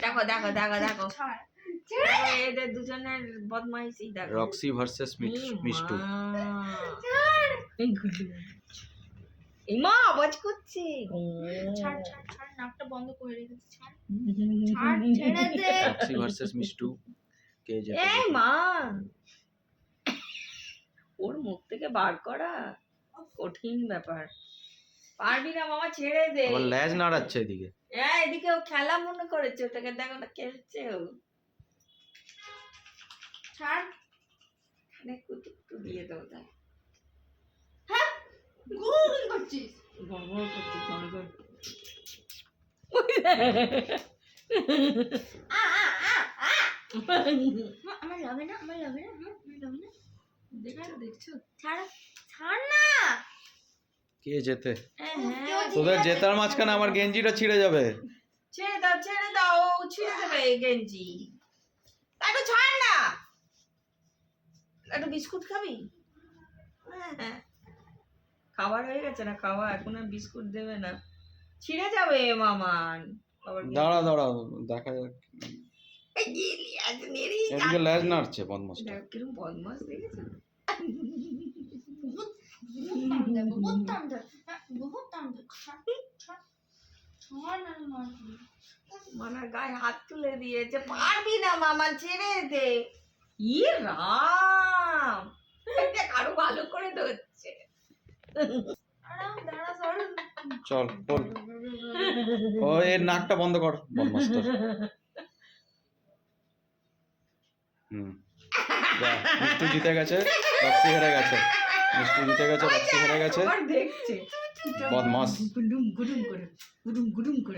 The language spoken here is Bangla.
দেখো দেখো দেখো দেখো এদের দুজনের বদমাইশি দেখো। Roxie versus Mishtu. এই মা আওয়াজ করছে। ছাড় ছাড় ছাড়, নাকটা বন্ধ করে রেখেছি, ছাড় ছাড়, ছেড়ে দে। রক্সি ভার্সেস মিষ্টু, কে জেতে? এই মা, ওর মুখ থেকে বার করা কঠিন ব্যাপার। পারবি না মামা, ছেড়ে দে। আবার লেজ নাড়াচ্ছে এদিকে। হ্যাঁ, এদিকে ও খেলা মনে করেছে, ওটাকে দেখো না খেলছে ও। ছাড়। এখানে একটু দিয়ে দাও, দেখ হ্যাঁ, গুড় করছিস। গড়গড় করছে, গড়গড়। আমার লাগে না, আমার লাগে না, আমার লাগে না। দেখছো দেখছো? ছাড় ছাড় না। কে জেতে? হ্যাঁ, তোদের জেতার মাঝখানে আমার গেঞ্জিটা ছিঁড়ে যাবে। ছেড়ে দাও, ও ছিঁড়ে দেবে এই গেঞ্জি। একটু ছাড় না। একটু বিস্কুট খাবি? হ্যাঁ, খাবার হয়ে গেছে না খাওয়া, এখন আর বিস্কুট দেবে না, ছিঁড়ে যাবে মামান। দাঁড়া দাঁড়া, দেখা যাক। এদিকে লেজ নাড়ছে বদমাসটা। কিরম বদমাস দেখেছো? বহুত টান দেয়, বহুত টান দেয়। ছাড় ছাড় ছাড় না, মানার গায়ে হাত তুলে দিয়েছে। পারবি না মামা, ছেড়ে দে। ই রাম, এটা আরো ভালো করে ধরছে। দাঁড়া সর। চল বল, ও এর নাকটা বন্ধ কর বদমাসটা। মিষ্টু জিতে গেছে, রক্সি হেরে গেছে। মিষ্টু জিতে গেছে, রক্সি হেরে গেছে। দেখছে বদমাস। গুডুম গুডুম করে, গুডুম গুডুম করে।